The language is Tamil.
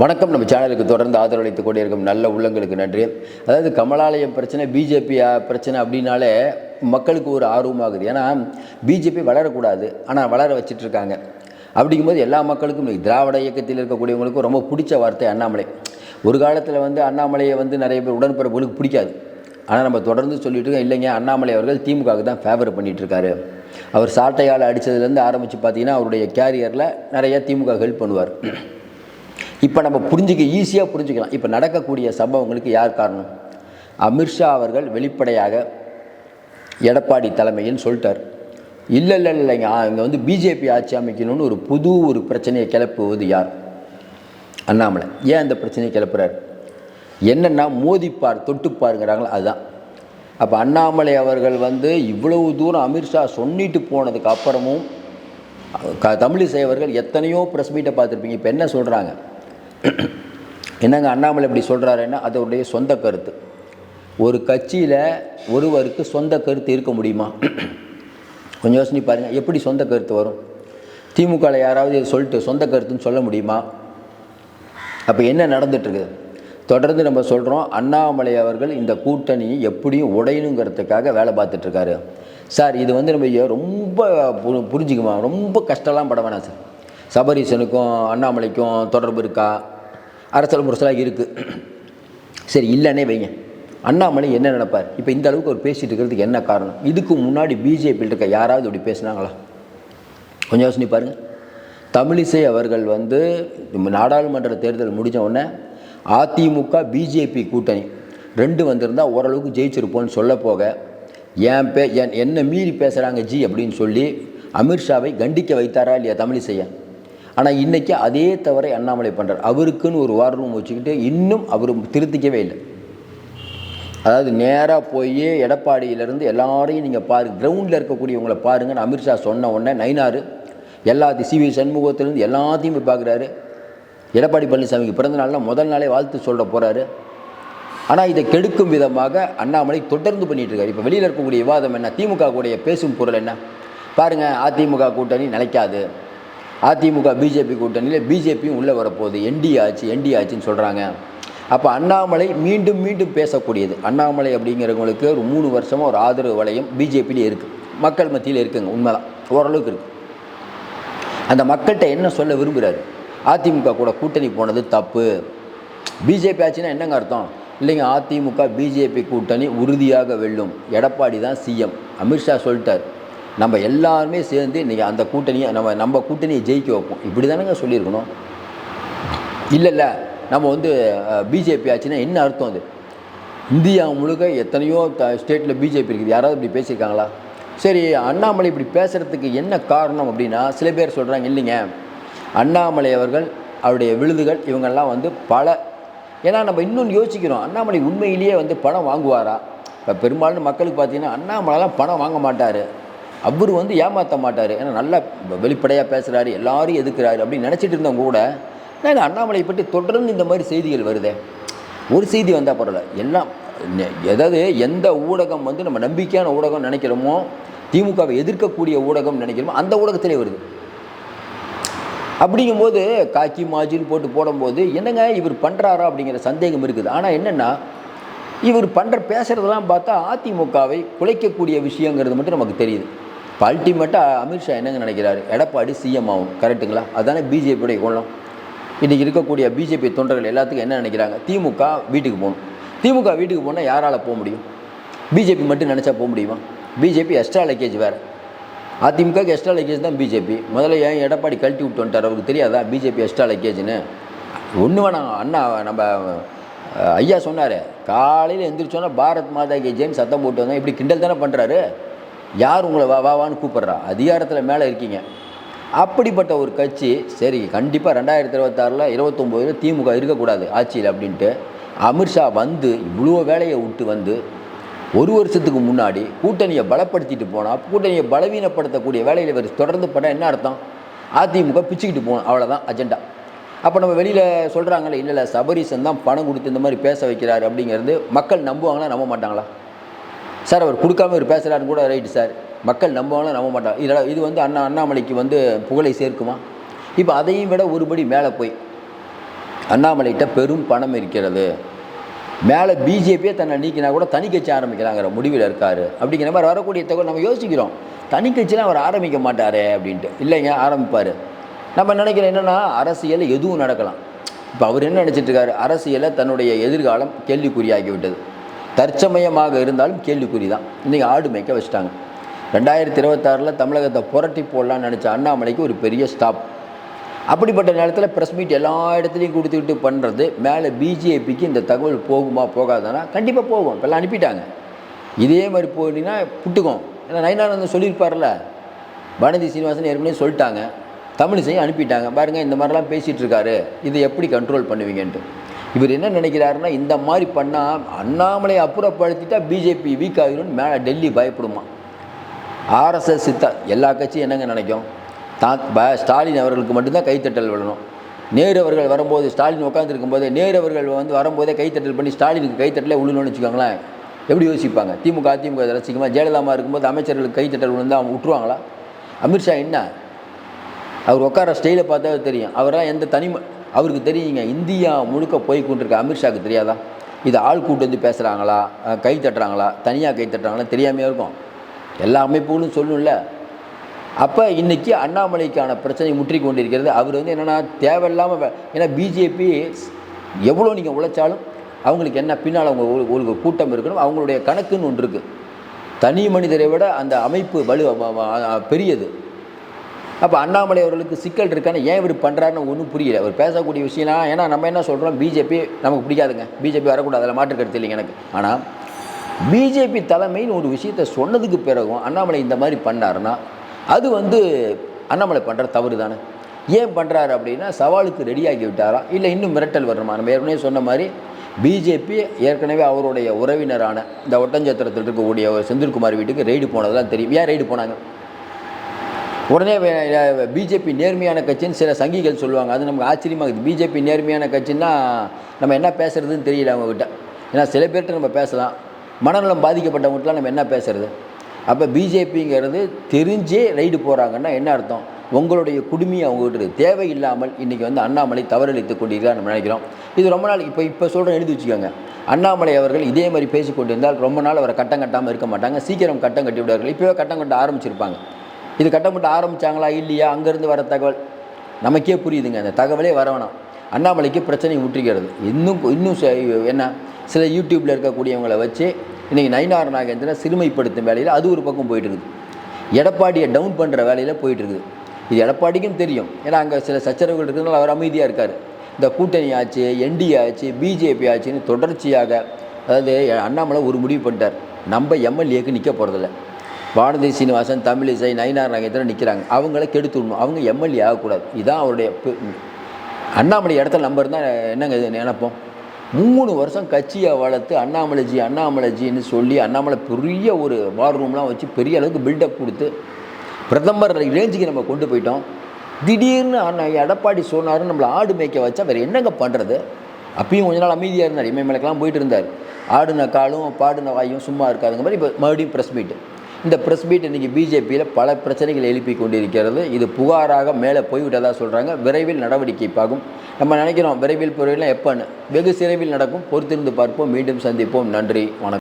வணக்கம். நம்ம சேனலுக்கு தொடர்ந்து ஆதரவளித்துக் கொண்டே இருக்கும் நல்ல உள்ளங்களுக்கு நன்றி. அதாவது கமலாலயம் பிரச்சனை, பிஜேபி பிரச்சனை அப்படின்னாலே மக்களுக்கு ஒரு ஆர்வமாகுது. ஏன்னா பிஜேபி வளரக்கூடாது, ஆனால் வளர வச்சிட்ருக்காங்க. அப்படிங்கும்போது எல்லா மக்களுக்கும் திராவிட இயக்கத்தில் இருக்கக்கூடியவங்களுக்கும் ரொம்ப பிடிச்ச வார்த்தை அண்ணாமலை. ஒரு காலத்தில் அண்ணாமலையை நிறைய பேர் உடன்பிறப்புகளுக்கு பிடிக்காது. ஆனால் நம்ம தொடர்ந்து சொல்லிட்டு இருக்கோம், இல்லைங்க அண்ணாமலை அவர்கள் திமுகவுக்கு தான் ஃபேவர் பண்ணிகிட்ருக்காரு. அவர் சாட்டையால் அடித்ததுலேருந்து ஆரம்பித்து பார்த்தீங்கன்னா அவருடைய கேரியரில் நிறைய திமுக ஹெல்ப் பண்ணுவார். இப்போ நம்ம ஈஸியாக புரிஞ்சுக்கலாம். இப்போ நடக்கக்கூடிய சம்பவங்களுக்கு யார் காரணம்? அமித்ஷா அவர்கள் வெளிப்படையாக எடப்பாடி தலைமையில் சொல்லிட்டார், இல்லைங்க இங்கே பிஜேபி ஆட்சி அமைக்கணும்னு ஒரு பிரச்சனையை கிளப்புவது யார்? அண்ணாமலை. ஏன் அந்த பிரச்சனையை கிளப்புறார்? என்னென்னா மோதிப்பார் தொட்டுப்பாருங்கிறாங்களா, அதுதான். அப்போ அண்ணாமலை அவர்கள் இவ்வளவு தூரம் அமித்ஷா சொன்னிட்டு போனதுக்கு அப்புறமும் தமிழிசை அவர்கள் எத்தனையோ ப்ரெஸ் மீட்டை பார்த்துருப்பீங்க. இப்போ என்ன சொல்கிறாங்க? என்னங்க அண்ணாமலை இப்படி சொல்கிறாருன்னா அதோடைய சொந்த கருத்து. ஒரு கட்சியில் ஒருவருக்கு சொந்த கருத்து இருக்க முடியுமா? கொஞ்சம் யோசனை பாருங்கள். எப்படி சொந்த கருத்து வரும்? திமுகவில் யாராவது சொல்லிட்டு சொந்த கருத்துன்னு சொல்ல முடியுமா? அப்போ என்ன நடந்துட்டுருக்குது? தொடர்ந்து நம்ம சொல்கிறோம், அண்ணாமலை அவர்கள் இந்த கூட்டணி எப்படியும் உடையணுங்கிறதுக்காக வேலை பார்த்துட்ருக்காரு. சார் இது நம்ம ரொம்ப புரிஞ்சுக்குமா, ரொம்ப கஷ்டம்லாம் பட வேணாம் சார். சபரீசனுக்கும் அண்ணாமலைக்கும் தொடர்பு இருக்கா? அரசியல் முரசலாக இருக்குது. சரி, இல்லைன்னே வைங்க. அண்ணாமலை என்ன நினைப்பார்? இப்போ இந்த அளவுக்கு அவர் பேசிகிட்டு இருக்கிறதுக்கு என்ன காரணம்? இதுக்கு முன்னாடி பிஜேபியில் இருக்க யாராவது இப்படி பேசுனாங்களா? கொஞ்சம் யோசனை பாருங்கள். தமிழிசை அவர்கள் நாடாளுமன்ற தேர்தல் முடிஞ்ச உடனே அதிமுக பிஜேபி கூட்டணி ரெண்டு வந்திருந்தால் ஓரளவுக்கு ஜெயிச்சிருப்போன்னு சொல்ல போக என்ன மீறி பேசுகிறாங்க ஜி அப்படின்னு சொல்லி அமித்ஷாவை கண்டிக்க வைத்தாரா இல்லையா தமிழிசையை? ஆனால் இன்றைக்கி அதே தவறை அண்ணாமலை பண்ணுறார். அவருக்குன்னு ஒரு வார் ரூம் வச்சுக்கிட்டு இன்னும் அவர் திருத்திக்கவே இல்லை. அதாவது நேராக போய் எடப்பாடியிலேருந்து எல்லாரையும் நீங்கள் கிரவுண்டில் இருக்கக்கூடியவங்களை பாருங்கன்னு அமித்ஷா சொன்ன உடனே நயினார் எல்லாத்தையும் சிவி சண்முகத்திலேருந்து எல்லாத்தையும் போய் பார்க்குறாரு. எடப்பாடி பழனிசாமிக்கு பிறந்த நாள்னா முதல் நாளே வாழ்த்து சொல்ல போகிறாரு. ஆனால் இதை கெடுக்கும் விதமாக அண்ணாமலை தொடர்ந்து பண்ணிகிட்டு இருக்காரு. இப்போ வெளியில் இருக்கக்கூடிய விவாதம் என்ன? திமுக கூடிய பேசும் பொருள் என்ன பாருங்கள். அதிமுக கூட்டணி நிலைக்காது, அதிமுக பிஜேபி கூட்டணியில் பிஜேபியும் உள்ளே வரப்போகுது, என்டிஏ ஆச்சுன்னு சொல்கிறாங்க. அப்போ அண்ணாமலை மீண்டும் மீண்டும் பேசக்கூடியது. அண்ணாமலை அப்படிங்கிறவங்களுக்கு ஒரு 3 வருஷமாக ஒரு ஆதரவு வளையம் பிஜேபியிலே இருக்குது, மக்கள் மத்தியில் இருக்குங்க. உண்மைதான், ஓரளவுக்கு இருக்குது. அந்த மக்கள்கிட்ட என்ன சொல்ல விரும்புகிறாரு? அதிமுக கூட கூட்டணி போனது தப்பு. பிஜேபி ஆச்சுன்னா என்னங்க அர்த்தம்? இல்லைங்க, அதிமுக பிஜேபி கூட்டணி உறுதியாக வெல்லும், எடப்பாடி தான் சிஎம், அமித்ஷா சொல்லிட்டார், நம்ம எல்லாருமே சேர்ந்து இன்றைக்கி அந்த கூட்டணியை நம்ம கூட்டணியை ஜெயிக்க வைப்போம், இப்படி தானேங்க சொல்லியிருக்கணும். இல்லை நம்ம பிஜேபி ஆச்சுன்னா என்ன அர்த்தம்? அது இந்தியா முழுக்க எத்தனையோ ஸ்டேட்டில் பிஜேபி இருக்குது, யாராவது இப்படி பேசியிருக்காங்களா? சரி, அண்ணாமலை இப்படி பேசுகிறதுக்கு என்ன காரணம் அப்படின்னா சில பேர் சொல்கிறாங்க, இல்லைங்க அண்ணாமலை அவர்கள் அவருடைய விழுதுகள் இவங்கெல்லாம் பல, ஏன்னா நம்ம இன்னொன்று யோசிக்கிறோம், அண்ணாமலை உண்மையிலேயே பணம் வாங்குவாரா? இப்போ பெரும்பாலும் மக்களுக்கு பார்த்தீங்கன்னா அண்ணாமலைலாம் பணம் வாங்க மாட்டார், அவர் ஏமாற்ற மாட்டார், ஏன்னா நல்லா வெளிப்படையாக பேசுகிறாரு, எல்லாரும் எதுக்குறாரு அப்படின்னு நினச்சிட்டு இருந்தவங்க கூட நாங்கள் அண்ணாமலை பற்றி தொடர்ந்து இந்த மாதிரி செய்திகள் வருதே. ஒரு செய்தி வந்தால் பரவாயில்ல, எல்லாம் ஏதாவது எந்த ஊடகம் நம்ம நம்பிக்கையான ஊடகம் நினைக்கிறோமோ, திமுகவை எதிர்க்கக்கூடிய ஊடகம் நினைக்கிறோமோ அந்த ஊடகத்திலே வருது. அப்படிங்கும்போது காக்கி மாஜின்னு போடும்போது என்னங்க இவர் பண்ணுறாரா அப்படிங்கிற சந்தேகம் இருக்குது. ஆனால் என்னென்னா இவர் பேசுகிறதெல்லாம் பார்த்தா அதிமுகவை குலைக்கக்கூடிய விஷயங்கிறது மட்டும் நமக்கு தெரியுது. இப்போ அல்டிமேட்டாக அமித்ஷா என்னங்க நினைக்கிறாரு? எடப்பாடி சிஎம் ஆகும், கரெக்டுங்களா? அதுதானே பிஜேபியுடைய கொள்ளம். இன்றைக்கி இருக்கக்கூடிய பிஜேபி தொண்டர்கள் எல்லாத்துக்கும் என்ன நினைக்கிறாங்க? திமுக வீட்டுக்கு போகணும். திமுக வீட்டுக்கு போனால் யாரால் போக முடியும்? பிஜேபி மட்டும் நினச்சா போக முடியுமா? பிஜேபி எக்ஸ்ட்ரா லக்கேஜ் வேறு, அதிமுகக்கு எக்ஸ்ட்ரா லக்கேஜ் தான் பிஜேபி. முதல்ல ஏன் எடப்பாடி கழட்டி விட்டு வந்துட்டார்? அவருக்கு தெரியாதா பிஜேபி எக்ஸ்ட்ரா லக்கேஜ்னு? ஒன்று வேணாம், அண்ணா நம்ம ஐயா சொன்னார், காலையில் எந்திரிச்சோன்னா பாரத் மாதா கே ஜெயின் சத்தம் போட்டு வந்தோம். இப்படி கிண்டல் தானே பண்ணுறாரு. யார் உங்களை வாவான்னு கூப்பிட்றா? அதிகாரத்தில் மேலே இருக்கீங்க. அப்படிப்பட்ட ஒரு கட்சி சரி கண்டிப்பாக 2026 29 திமுக இருக்கக்கூடாது ஆட்சியில் அப்படின்ட்டு அமித்ஷா இவ்வளோ வேலையை விட்டு ஒரு வருஷத்துக்கு முன்னாடி கூட்டணியை பலப்படுத்திட்டு போனால் கூட்டணியை பலவீனப்படுத்தக்கூடிய வேலையில் இவர் தொடர்ந்து பண்ண என்ன அர்த்தம்? அதிமுக பிச்சுக்கிட்டு போகணும், அவ்வளோதான் அஜெண்டா. அப்போ நம்ம வெளியில் சொல்கிறாங்களே, இல்லை சபரீசன் தான் பணம் கொடுத்து இந்த மாதிரி பேச வைக்கிறாரு அப்படிங்கிறது மக்கள் நம்புவாங்களா நம்ப மாட்டாங்களா? சார் அவர் கொடுக்காம இவர் பேசுகிறாருன்னு கூட ரைட்டு சார், மக்கள் நம்புவாங்களா நம்ப மாட்டாங்க. இது அண்ணாமலைக்கு புகழை சேர்க்குமா? இப்போ அதையும் விட ஒருபடி மேலே போய் அண்ணாமலைகிட்ட பெரும் பணம் இருக்கிறது, மேலே பிஜேபியே தன்னை நீக்கினா கூட தனி கட்சி ஆரம்பிக்கலாங்கிற முடிவில் இருக்கார் அப்படிங்கிற மாதிரி வரக்கூடிய தகவல் நம்ம யோசிக்கிறோம். தனி கட்சிலாம் அவர் ஆரம்பிக்க மாட்டாரே அப்படின்ட்டு. இல்லைங்க, ஆரம்பிப்பார். நம்ம நினைக்கிறோம் என்னென்னா அரசியல் எதுவும் நடக்கலாம். இப்போ அவர் என்ன நினச்சிட்டு இருக்காரு, அரசியலை தன்னுடைய எதிர்காலம் கேள்விக்குறியாகிவிட்டது. தற்சமயமாக இருந்தாலும் கேள்விக்குறி தான். இன்றைக்கி ஆடு மேய்க்க வச்சுட்டாங்க. 2026 தமிழகத்தை புரட்டி போடலான்னு நினச்ச அண்ணாமலைக்கு ஒரு பெரிய ஸ்டாப். அப்படிப்பட்ட நேரத்தில் ப்ரெஸ் மீட் எல்லா இடத்துலையும் கொடுத்துக்கிட்டு பண்ணுறது, மேலே பிஜேபிக்கு இந்த தகவல் போகுமா போகாதானா? கண்டிப்பாக போகும். இப்போல்லாம் அனுப்பிட்டாங்க. இதே மாதிரி போனீங்கன்னா புட்டுக்கும். ஏன்னா நயினானந்தன் சொல்லியிருப்பார்ல, வானதி சீனிவாசன் ஏற்கனவே சொல்லிட்டாங்க, தமிழிசையும் அனுப்பிட்டாங்க. பாருங்கள், இந்த மாதிரிலாம் பேசிகிட்டு இருக்காரு, இதை எப்படி கண்ட்ரோல் பண்ணுவீங்கன்ட்டு. இவர் என்ன நினைக்கிறாருன்னா, இந்த மாதிரி பண்ணால் அண்ணாமலையை அப்புறப்படுத்திட்டா பிஜேபி வீக் ஆகிடும்னு மேலே டெல்லி பயப்படுமா. ஆர்எஸ்எஸ் சித்தா எல்லா கட்சியும் என்னங்க நினைக்கும், ஸ்டாலின் அவர்களுக்கு மட்டும்தான் கைத்தட்டல் விடணும். நேரு அவர்கள் வரும்போது, ஸ்டாலின் உட்காந்துருக்கும் போதே நேரு அவர்கள் வரும்போதே கைத்தட்டல் பண்ணி ஸ்டாலினுக்கு கைத்தட்டலே விழுணும்னு வச்சுக்கோங்களேன், எப்படி யோசிப்பாங்க? திமுக ரசிக்குமா? ஜெயலலிதா இருக்கும்போது அமைச்சர்களுக்கு கைத்தட்டல் விழுந்து அவங்க விட்டுருவாங்களா? அமித்ஷா என்ன, அவர் உட்கார ஸ்டைலை பார்த்தா தெரியும். அவராக எந்த அவருக்கு தெரியுங்க. இந்தியா முழுக்க போய் கொண்டிருக்க அமித்ஷாவுக்கு தெரியாதா? இது ஆள் கூட்டு வந்து பேசுகிறாங்களா, கை தட்டுறாங்களா, தனியாக கை தட்டுறாங்களா தெரியாமே இருக்கும். எல்லா அமைப்புகளும் சொல்லணும்ல. அப்போ இன்றைக்கி அண்ணாமலைக்கான பிரச்சனை முற்றி கொண்டிருக்கிறது. அவர் என்னென்னா தேவையில்லாமல், ஏன்னா பிஜேபி எவ்வளோ நீங்கள் உழைச்சாலும் அவங்களுக்கு என்ன பின்னால் அவங்க ஒரு கூட்டம் இருக்கணும், அவங்களுடைய கணக்குன்னு ஒன்று இருக்குது. தனி மனிதரை விட அந்த அமைப்பு பெரியது. அப்போ அண்ணாமலை அவர்களுக்கு சிக்கல் இருக்கான்னு ஏன் இவர் பண்ணுறாருன்னு ஒன்றும் புரியல. அவர் பேசக்கூடிய விஷயம்னா, ஏன்னா நம்ம என்ன சொல்கிறோம், பிஜேபி நமக்கு பிடிக்காதுங்க, பிஜேபி வரக்கூடாது, அதில் மாற்று கருத்து இல்லைங்க எனக்கு. ஆனால் பிஜேபி தலைமைன்னு ஒரு விஷயத்தை சொன்னதுக்கு பிறகும் அண்ணாமலை இந்த மாதிரி பண்ணாருன்னா அது அண்ணாமலை பண்ணுற தவறு தானே. ஏன் பண்ணுறாரு அப்படின்னா, சவாலுக்கு ரெடியாகி விட்டாரா, இல்லை இன்னும் மிரட்டல் வரணுமா? நம்ம ஏற்கனவே சொன்ன மாதிரி பிஜேபி ஏற்கனவே அவருடைய உறவினரான இந்த ஒட்டஞ்சத்திரத்தில் இருக்கக்கூடிய செந்தில்குமார் வீட்டுக்கு ரெய்டு போனதெல்லாம் தெரியும். ஏன் ரெய்டு போனாங்க? உடனே பிஜேபி நேர்மையான கட்சின்னு சில சங்கிகள் சொல்லுவாங்க. அது நமக்கு ஆச்சரியமாக இருக்குது. பிஜேபி நேர்மையான கட்சின்னா நம்ம என்ன பேசுகிறதுன்னு தெரியல அவங்கக்கிட்ட. ஏன்னா சில பேர்கிட்ட நம்ம பேசலாம், மனநலம் பாதிக்கப்பட்டவங்ககிட்டலாம் நம்ம என்ன பேசுகிறது? அப்போ பிஜேபிங்கிறது தெரிஞ்சே ரைடு போகிறாங்கன்னா என்ன அர்த்தம்? உங்களுடைய குடுமையை அவங்ககிட்ட இருக்குது. தேவையில்லாமல் இன்றைக்கி அண்ணாமலை தவறளித்து கொண்டிருக்கிறார் நம்ம நினைக்கிறோம். இது ரொம்ப நாள் இப்போ சொல்கிறேன், எழுதி வச்சுக்கோங்க. அண்ணாமலை அவர்கள் இதே மாதிரி பேசி கொண்டிருந்தால் ரொம்ப நாள் அவரை கட்டம் கட்டாமல் இருக்க மாட்டாங்க. சீக்கிரம் கட்டம் கட்டி விடுவார்கள். இப்போவே கட்டம் கட்ட ஆரம்பிச்சிருப்பாங்க. இது கட்டப்பட்டு ஆரம்பித்தாங்களா இல்லையா, அங்கேருந்து வர தகவல் நமக்கே புரியுதுங்க. அந்த தகவலே வர வேணாம். அண்ணாமலைக்கு பிரச்சனை முற்றிக்கிறது. இன்னும் என்ன, சில யூடியூப்பில் இருக்கக்கூடியவங்களை வச்சு இன்றைக்கி நயினார் நாகேந்திரன் சிறுமைப்படுத்தும் வேலையில் அது ஒரு பக்கம் போயிட்டுருக்குது. எடப்பாடியை டவுன் பண்ணுற வேலையில் போயிட்டுருக்குது. இது எடப்பாடிக்கும் தெரியும். ஏன்னா அங்கே சில சச்சரவுகள் இருக்கிறதுனால அவர் அமைதியாக இருக்கார். இந்த கூட்டணி ஆச்சு, என்டிஏ ஆச்சு, பிஜேபி ஆச்சுன்னு தொடர்ச்சியாக, அதாவது அண்ணாமலை ஒரு முடிவு பண்ணிட்டார், நம்ம எம்எல்ஏக்கு நிற்க போகிறதில்ல. வானதி சீனிவாசன், தமிழிசை, நயினார் நாகேந்திரன் நிற்கிறாங்க, அவங்கள கெடுத்து விடணும், அவங்க எம்எல்ஏ ஆகக்கூடாது. இதுதான் அவருடைய அண்ணாமலை இடத்துல நம்ம இருந்தால் என்னங்க இது நினைப்போம். 3 வருஷம் கட்சியை வளர்த்து அண்ணாமலைஜின்னு சொல்லி அண்ணாமலை பெரிய ஒரு வார் ரூம்லாம் வச்சு பெரிய அளவுக்கு பில்டப் கொடுத்து பிரதமர் ரேஞ்சுக்கு நம்ம கொண்டு போயிட்டோம். திடீர்னு எடப்பாடி சொன்னார் நம்மளை ஆடு மேய்க்க வச்சா வேறு என்னங்க பண்ணுறது? அப்பயும் கொஞ்ச நாள் அமைதியாக இருந்தார், இமயமலைக்கெல்லாம் போயிட்டு இருந்தார். ஆடுன காலும் பாடுன வாயும் சும்மா இருக்காதுங்க மாதிரி இப்போ மறுபடியும் ப்ரெஸ் மீட்டு. இந்த ப்ரெஸ் மீட் இன்றைக்கி பிஜேபியில் பல பிரச்சனைகள் எழுப்பி கொண்டிருக்கிறது. இது புகாராக மேலே போய்விட்டதாக சொல்கிறாங்க. விரைவில் நடவடிக்கை பார்க்கும். நம்ம நினைக்கிறோம் விரைவில் பொருள் எப்போன்னு, வெகு சிறைவில் நடக்கும். பொறுத்திருந்து பார்ப்போம். மீண்டும் சந்திப்போம். நன்றி, வணக்கம்.